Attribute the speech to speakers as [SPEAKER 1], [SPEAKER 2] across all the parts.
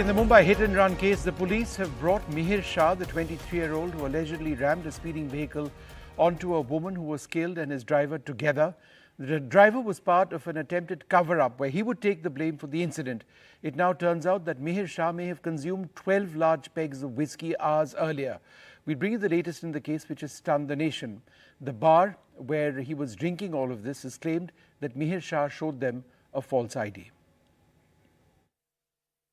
[SPEAKER 1] In the Mumbai hit-and-run case, the police have brought Mihir Shah, the 23-year-old who allegedly rammed a speeding vehicle onto a woman who was killed, and his driver together. The driver was part of an attempted cover-up where he would take the blame for the incident. It now turns out that Mihir Shah may have consumed 12 large pegs of whiskey hours earlier. We bring you the latest in the case, which has stunned the nation. The bar where he was drinking all of this has claimed that Mihir Shah showed them a false ID.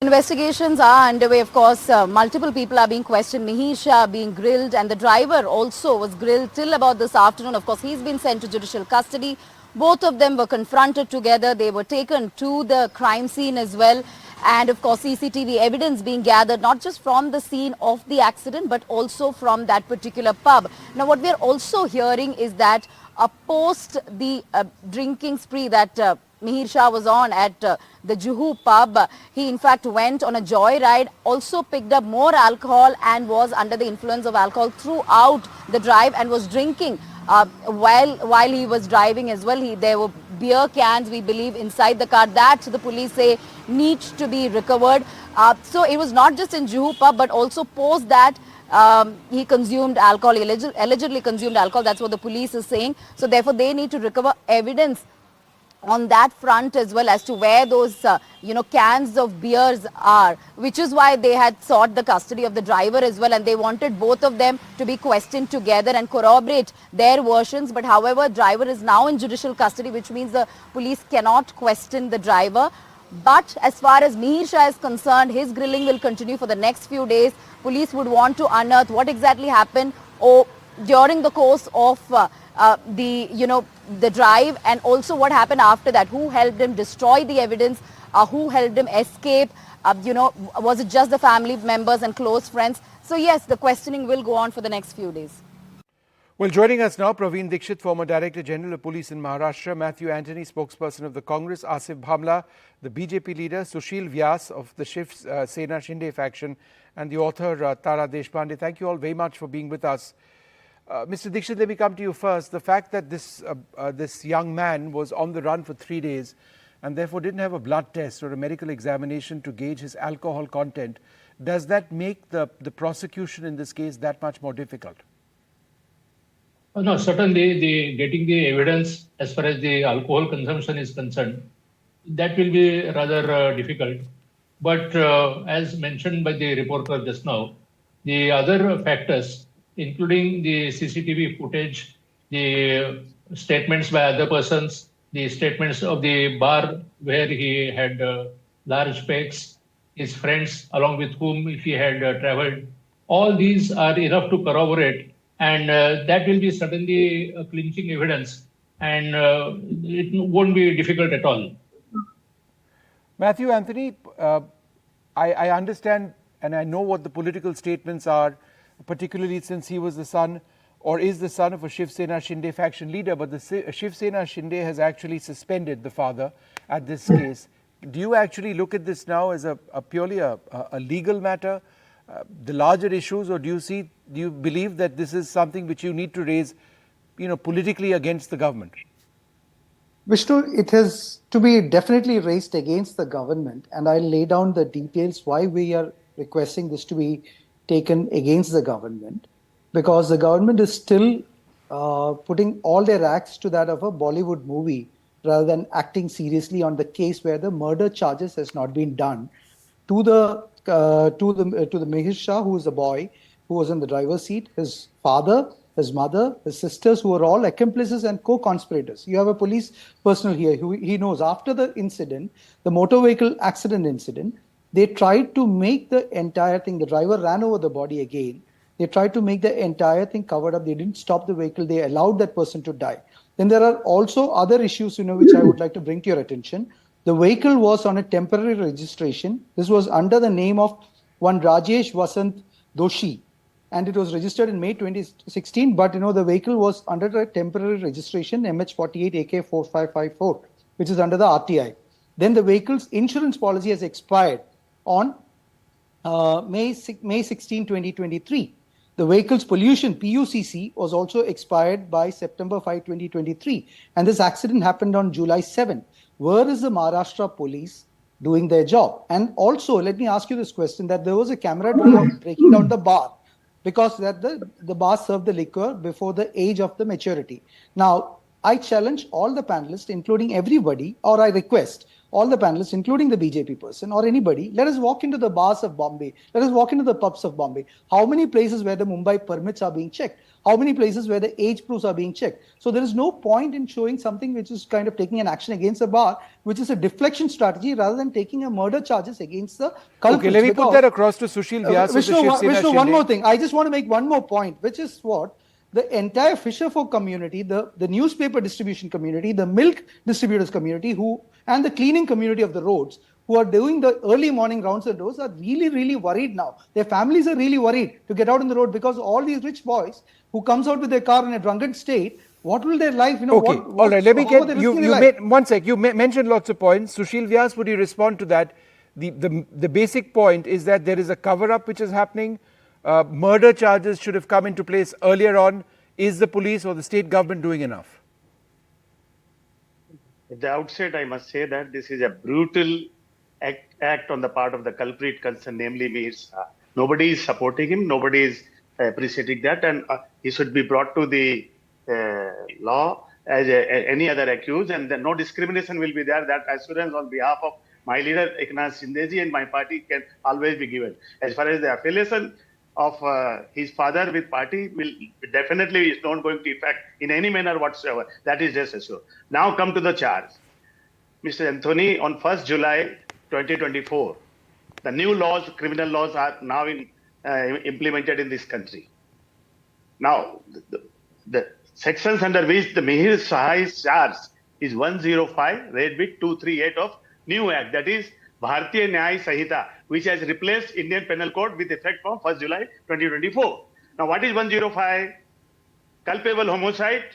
[SPEAKER 2] Investigations are underway, of course. Multiple people are being questioned. Mihir Shah being grilled, and the driver also was grilled till about this afternoon. Of course, he's been sent to judicial custody. Both of them were confronted together. They were taken to the crime scene as well. And of course, CCTV evidence being gathered, not just from the scene of the accident, but also from that particular pub. Now, what we're also hearing is that post the drinking spree that Mihir Shah was on at the Juhu pub, he in fact went on a joyride, also picked up more alcohol and was under the influence of alcohol throughout the drive and was drinking while he was driving as well. There were beer cans, we believe, inside the car that the police say needs to be recovered. So it was not just in Juhu pub, but also post that he consumed alcohol, he allegedly consumed alcohol. That's what the police is saying. So therefore, they need to recover evidence on that front as well as to where those cans of beers are, which is why they had sought the custody of the driver as well, and they wanted both of them to be questioned together and corroborate their versions. But however, driver is now in judicial custody, which means the police cannot question the driver. But as far as Mihir Shah is concerned, his grilling will continue for the next few days. Police would want to unearth what exactly happened during the course of the drive, and also what happened after that. Who helped him destroy the evidence? Who helped him escape? Was it just the family members and close friends? So yes, the questioning will go on for the next few days.
[SPEAKER 1] Well, joining us now, Praveen Dikshit, former Director General of Police in Maharashtra, Matthew Antony, spokesperson of the Congress, Asif Bhamla, the BJP leader, Sushil Vyas of the Shiv Sena Shinde faction, and the author Tara Deshpande. Thank you all very much for being with us. Mr. Dikshit, let me come to you first. The fact that this young man was on the run for 3 days and therefore didn't have a blood test or a medical examination to gauge his alcohol content, does that make the prosecution in this case that much more difficult?
[SPEAKER 3] No, certainly getting the evidence as far as the alcohol consumption is concerned, that will be rather difficult. But as mentioned by the reporter just now, the other factors, including the CCTV footage, the statements by other persons, the statements of the bar where he had large pegs, his friends along with whom he had traveled, all these are enough to corroborate, and that will be certainly a clinching evidence, and it won't be difficult at all.
[SPEAKER 1] Matthew Anthony, I understand and I know what the political statements are, particularly since he was the son or is the son of a Shiv Sena Shinde faction leader, but the Shiv Sena Shinde has actually suspended the father at this case. Do you actually look at this now as a purely a legal matter, the larger issues, or do you believe that this is something which you need to raise, politically against the government?
[SPEAKER 4] Vishnu, it has to be definitely raised against the government, and I'll lay down the details why we are requesting this to be taken against the government, because the government is still putting all their acts to that of a Bollywood movie rather than acting seriously on the case where the murder charges has not been done to the Mihir Shah, who is a boy who was in the driver's seat, his father, his mother, his sisters, who are all accomplices and co-conspirators. You have a police personnel here who he knows after the incident, the motor vehicle accident incident, they tried to make the entire thing, the driver ran over the body again. They tried to make the entire thing covered up. They didn't stop the vehicle. They allowed that person to die. Then there are also other issues, which I would like to bring to your attention. The vehicle was on a temporary registration. This was under the name of one Rajesh Vasant Doshi, and it was registered in May 2016. But the vehicle was under a temporary registration, MH48 AK4554, which is under the RTI. Then the vehicle's insurance policy has expired on May 16, 2023. The vehicle's pollution, PUCC, was also expired by September 5, 2023. And this accident happened on July 7. Where is the Maharashtra police doing their job. And also, let me ask you this question, that there was a camaraderie of breaking down the bar because that the bar served the liquor before the age of the maturity. Now, I challenge all the panelists, including everybody, or I request all the panelists, including the BJP person or anybody, let us walk into the bars of Bombay. Let us walk into the pubs of Bombay. How many places where the Mumbai permits are being checked? How many places where the age proofs are being checked? So there is no point in showing something which is kind of taking an action against a bar, which is a deflection strategy rather than taking a murder charges against the culprits.
[SPEAKER 1] Okay, let me put that across to Sushil Vyas of the Shiv Sena
[SPEAKER 4] Vishnu,
[SPEAKER 1] Shinde.
[SPEAKER 4] one more thing. I just want to make one more point, which is what the entire fisher folk community, the newspaper distribution community, the milk distributors community, and the cleaning community of the roads, who are doing the early morning rounds and doors, are really, really worried now. Their families are really worried to get out on the road because all these rich boys who comes out with their car in a drunken state, what will their life,
[SPEAKER 1] Okay, all right, let me get, one sec, you mentioned lots of points. Sushil Vyas, would you respond to that? The basic point is that there is a cover-up which is happening. Murder charges should have come into place earlier on. Is the police or the state government doing enough?
[SPEAKER 5] At the outset, I must say that this is a brutal act on the part of the culprit concerned, namely Mihir Shah. Nobody is supporting him, nobody is appreciating that, and he should be brought to the law as any other accused, and then no discrimination will be there. That assurance on behalf of my leader, Eknath Shindeji, and my party can always be given. As far as the affiliation of his father with party will definitely is not going to affect in any manner whatsoever. That is just assured. Now come to the charge. Mr. Anthony, on 1st July 2024, the new laws, criminal laws are now implemented in this country. Now, the sections under which the Mihir Shah is charged is 105, red bit 238 of new act, that is Bharatiya Nyaya Sahita, which has replaced Indian Penal Code with effect from 1st July 2024. Now, what is 105? Culpable homicide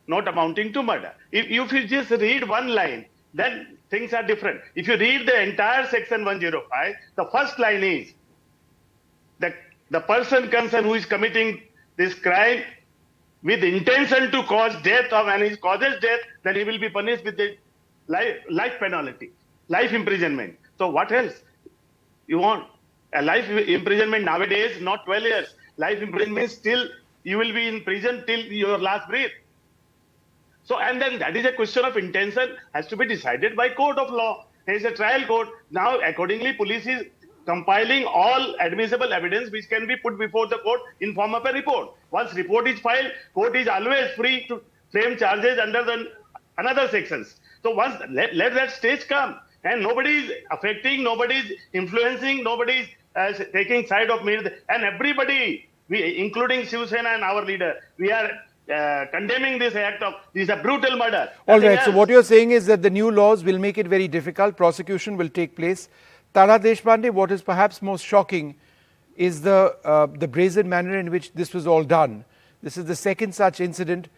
[SPEAKER 5] not amounting to murder. If you just read one line, then things are different. If you read the entire section 105, the first line is the person concerned who is committing this crime with intention to cause death, or when he causes death, then he will be punished with the life penalty, life imprisonment. So what else you want? A life imprisonment nowadays, not 12 years. Life imprisonment still, you will be in prison till your last breath. So, and then that is a question of intention, has to be decided by court of law. There is a trial court. Now, accordingly, police is compiling all admissible evidence which can be put before the court in form of a report. Once report is filed, court is always free to frame charges under another sections. So once let that stage come, and nobody is affecting, nobody is influencing, nobody is taking side of me, and everybody, including Shiv Sena and our leader, we are condemning this act of, this is a brutal murder.
[SPEAKER 1] All right, so what you're saying is that the new laws will make it very difficult, prosecution will take place. Tara Deshpande, what is perhaps most shocking is the brazen manner in which this was all done. This is the second such incident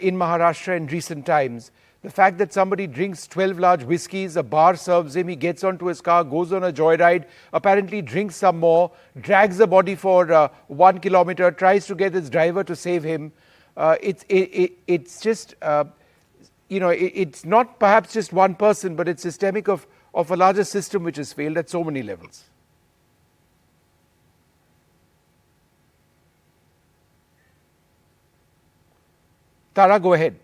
[SPEAKER 1] in Maharashtra in recent times. The fact that somebody drinks 12 large whiskies, a bar serves him, he gets onto his car, goes on a joyride, apparently drinks some more, drags the body for 1 kilometer, tries to get his driver to save him. It's just, it's not perhaps just one person, but it's systemic of a larger system which has failed at so many levels. Tara, go ahead.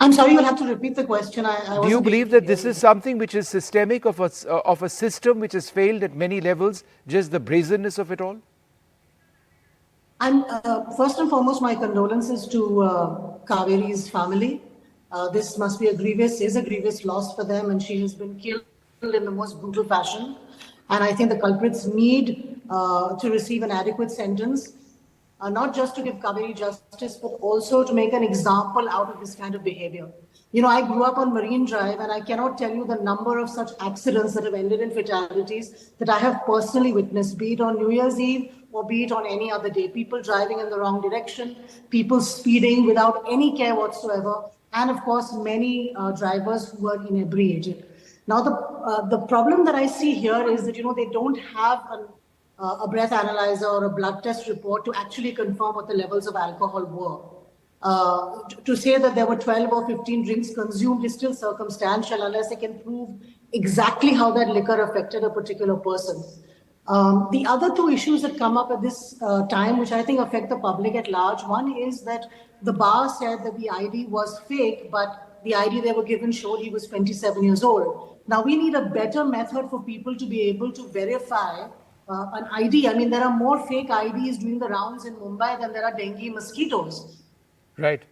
[SPEAKER 6] I'm sorry, you'll have to repeat the question.
[SPEAKER 1] Do you believe that this is something which is systemic of a system which has failed at many levels, just the brazenness of it all?
[SPEAKER 6] I'm first and foremost, my condolences to Kaveri's family. This must be a grievous loss for them, and she has been killed in the most brutal fashion. And I think the culprits need to receive an adequate sentence, not just to give Kaveri justice, but also to make an example out of this kind of behavior. You know, I grew up on Marine Drive, and I cannot tell you the number of such accidents that have ended in fatalities that I have personally witnessed, be it on New Year's Eve or be it on any other day. People driving in the wrong direction, people speeding without any care whatsoever, and of course, many drivers who are inebriated. Now, the problem that I see here is that, they don't have a breath analyzer or a blood test report to actually confirm what the levels of alcohol were. To say that there were 12 or 15 drinks consumed is still circumstantial unless they can prove exactly how that liquor affected a particular person. The other two issues that come up at this time, which I think affect the public at large, one is that the bar said that the ID was fake, but the ID they were given showed he was 27 years old. Now, we need a better method for people to be able to verify an ID. I mean, there are more fake IDs doing the rounds in Mumbai than there are dengue mosquitoes.
[SPEAKER 1] Right.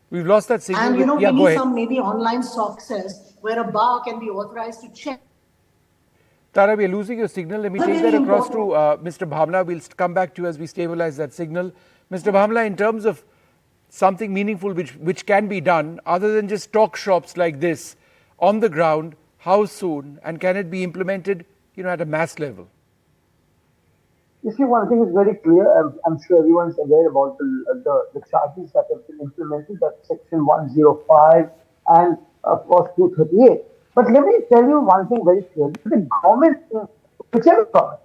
[SPEAKER 1] We've lost that signal.
[SPEAKER 6] And,
[SPEAKER 1] Yeah,
[SPEAKER 6] we
[SPEAKER 1] go
[SPEAKER 6] need
[SPEAKER 1] ahead.
[SPEAKER 6] some maybe online software where a bar can be authorized to check.
[SPEAKER 1] Tara, we are losing your signal. Let me take that across to Mr. Bhamla. We'll come back to you as we stabilize that signal. Mr. Bhamla, in terms of something meaningful which can be done, other than just talk shops like this, on the ground, how soon, and can it be implemented, at a mass level?
[SPEAKER 7] You see, one thing is very clear. I'm sure everyone's aware about the charges that have been implemented, that Section 105 and, of course, 238. But let me tell you one thing very clearly. The government, whichever government,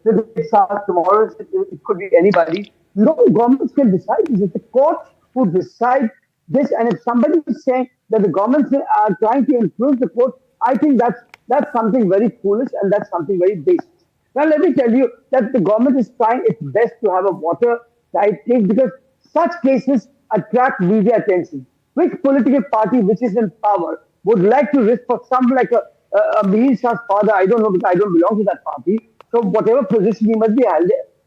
[SPEAKER 7] today it's ours, tomorrow it could be anybody. No governments can decide this. It's the courts who decide this. And if somebody is saying that the governments are trying to influence the courts, I think that's something very foolish and that's something very basic. Now, let me tell you that the government is trying its best to have a watertight case because such cases attract media attention. Which political party which is in power would like to risk for something like a Mihir Shah's father? I don't know because I don't belong to that party. So, whatever position he must be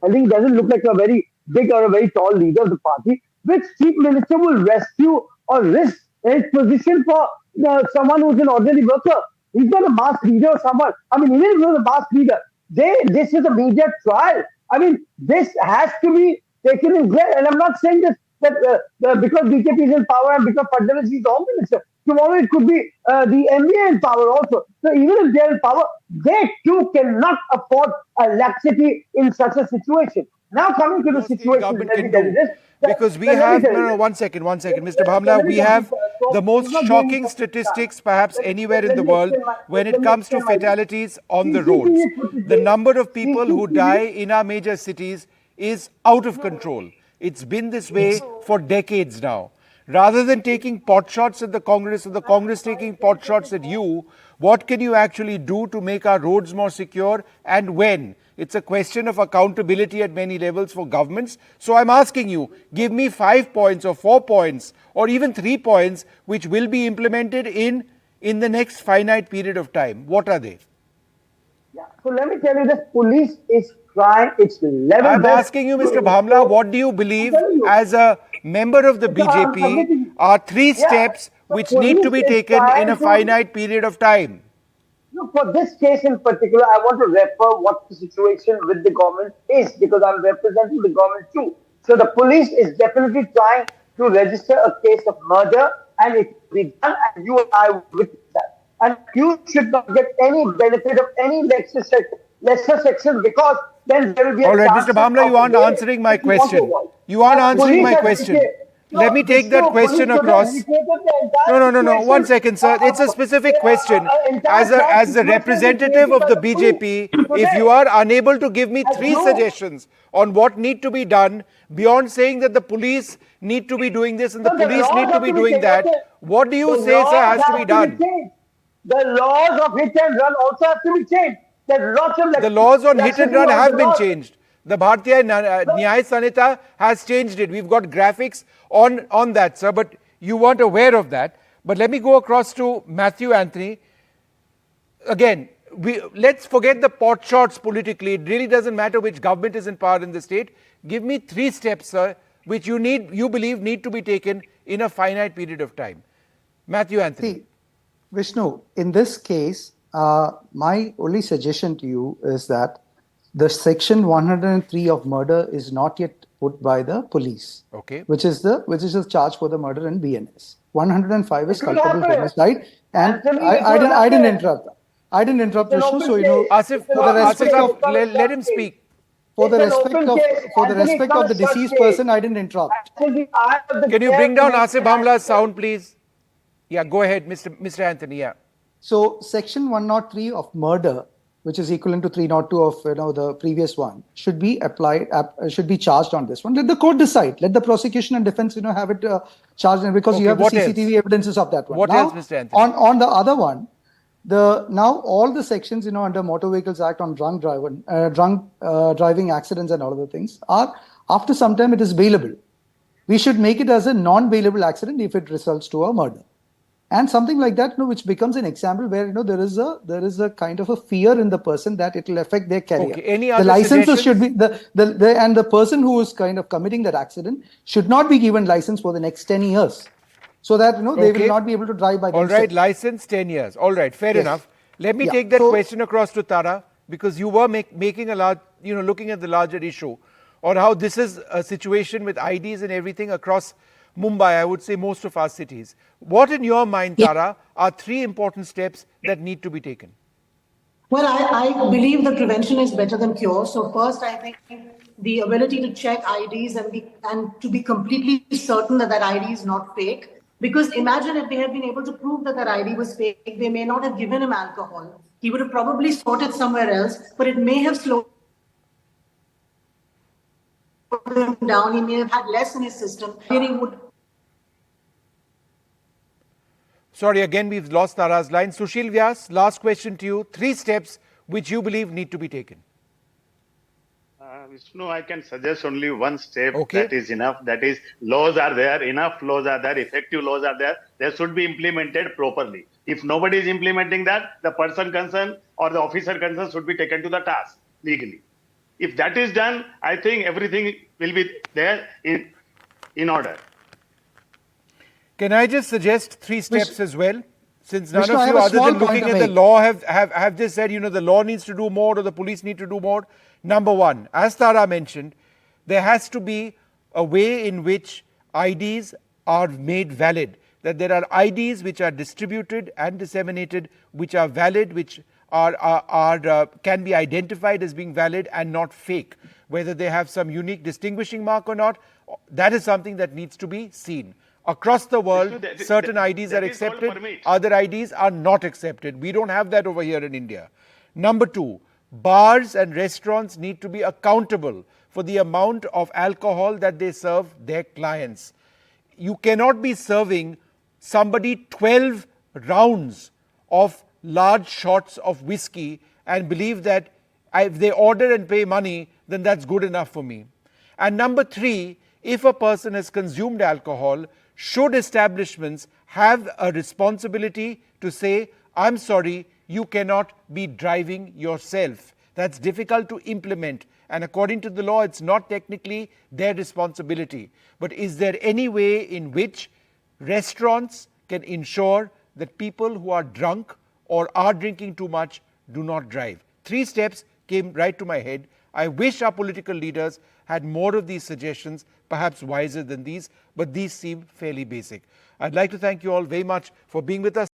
[SPEAKER 7] holding doesn't look like a very big or a very tall leader of the party. Which chief minister will rescue or risk his position for someone who's an ordinary worker? He's not a mass leader or someone. I mean, even if he was a mass leader, this is a media trial. I mean, this has to be taken in care. And I'm not saying that because BJP is in power and because Fadnavis is the home minister. Tomorrow it could be the MBA in power also. So even if they're in power, they too cannot afford a laxity in such a situation. Now coming to the situation,
[SPEAKER 1] Government can do. Because we have, one second, Mr. Bhamla, we have the most shocking statistics perhaps anywhere in the world when it comes to fatalities on the roads. The number of people who die in our major cities is out of control. It's been this way for decades now. Rather than taking pot shots at the Congress or the Congress taking pot shots at you, what can you actually do to make our roads more secure and when? It's a question of accountability at many levels for governments. So I'm asking you, give me 5 points or 4 points or even 3 points which will be implemented in the next finite period of time. What are they?
[SPEAKER 7] Yeah. So let me tell you this, police is trying its level
[SPEAKER 1] I'm
[SPEAKER 7] best.
[SPEAKER 1] asking you, Mr. Bhamla, what do you believe as a member of the BJP are 3 steps which need to be taken in a finite period of time?
[SPEAKER 7] No, for this case in particular, I want to refer what the situation with the government is because I'm representing the government too. So the police is definitely trying to register a case of murder and it will be done and you and I will witness that. And you should not get any benefit of any lesser section because then there will be a
[SPEAKER 1] All right,
[SPEAKER 7] chance
[SPEAKER 1] Mr. Bhamla, you aren't answering my question. You aren't answering my question. Let me take that question across. No. 1 second, sir. It's a specific question. As the representative of the BJP, if you are unable to give me 3 suggestions on what need to be done beyond saying that the police need to be doing this and the police need to be doing that, what do you say, sir, has to be done?
[SPEAKER 7] The laws of hit and run also have to be changed.
[SPEAKER 1] The laws on hit and run have been changed. The Bharatiya Nyaya Sanhita has changed it. We've got graphics on that, sir, but you weren't aware of that. But let me go across to Matthew Anthony. Again, let's forget the pot shots politically. It really doesn't matter which government is in power in the state. Give me 3 steps, sir, which you believe need to be taken in a finite period of time. Matthew Anthony.
[SPEAKER 4] See, Vishnu, in this case, my only suggestion to you is that the section 103 of murder is not yet put by the police.
[SPEAKER 1] Okay.
[SPEAKER 4] Which is the charge for the murder in BNS. 105 is culpable homicide, and I didn't interrupt. I didn't interrupt Vishnu, so
[SPEAKER 1] Asif, let him speak.
[SPEAKER 4] For the respect of the deceased person, I didn't interrupt.
[SPEAKER 1] Can you bring down Asif Bhamla's sound, please? Yeah, go ahead, Mr. Anthony. Yeah.
[SPEAKER 4] So, section 103 of murder which is equivalent to 302 of the previous one, should be applied, should be charged on this one. Let the court decide. Let the prosecution and defense have it charged, because you have the CCTV evidences of that one.
[SPEAKER 1] What else, Mr. Anthony?
[SPEAKER 4] On the other one, now all the sections under Motor Vehicles Act on drunk driving accidents and all other things are, after some time, it is bailable. We should make it as a non-bailable accident if it results to a murder. And something like that, which becomes an example where there is a kind of a fear in the person that it will affect their career.
[SPEAKER 1] Okay. Any other
[SPEAKER 4] the licenses
[SPEAKER 1] suggestions?
[SPEAKER 4] should be and the person who is kind of committing that accident should not be given license for the next 10 years, so that they will not be able to drive by themselves.
[SPEAKER 1] All right, license 10 years. All right, fair enough. Let me take that question across to Tara, because you were making a large, looking at the larger issue, or how this is a situation with IDs and everything across Mumbai, I would say most of our cities. What in your mind, Tara, are 3 important steps that need to be taken?
[SPEAKER 6] Well, I believe that prevention is better than cure. So first, I think the ability to check IDs and to be completely certain that ID is not fake. Because imagine if they had been able to prove that ID was fake, they may not have given him alcohol. He would have probably sorted somewhere else, but it may have slowed him down. He may have had less in his system.
[SPEAKER 1] Sorry, again, we've lost Tara's line. Sushil Vyas, last question to you. 3 steps which you believe need to be taken.
[SPEAKER 5] Vishnu, I can suggest only one step that is enough. That is, laws are there, enough laws are there, effective laws are there. They should be implemented properly. If nobody is implementing that, the person concerned or the officer concerned should be taken to the task legally. If that is done, I think everything will be there in order.
[SPEAKER 1] Can I just suggest 3 steps as well? Since none
[SPEAKER 4] Vishnu,
[SPEAKER 1] of you, other than looking at the
[SPEAKER 4] make.
[SPEAKER 1] law, have just said, the law needs to do more or the police need to do more. Number 1, as Tara mentioned, there has to be a way in which IDs are made valid. That there are IDs which are distributed and disseminated, which are valid, which can be identified as being valid and not fake. Whether they have some unique distinguishing mark or not, that is something that needs to be seen. Across the world, certain IDs are accepted, other IDs are not accepted. We don't have that over here in India. Number 2, bars and restaurants need to be accountable for the amount of alcohol that they serve their clients. You cannot be serving somebody 12 rounds of large shots of whiskey and believe that if they order and pay money, then that's good enough for me. And number 3, if a person has consumed alcohol, should establishments have a responsibility to say, I'm sorry, you cannot be driving yourself. That's difficult to implement. And according to the law, it's not technically their responsibility. But is there any way in which restaurants can ensure that people who are drunk or are drinking too much do not drive? 3 steps came right to my head. I wish our political leaders had more of these suggestions, perhaps wiser than these, but these seem fairly basic. I'd like to thank you all very much for being with us.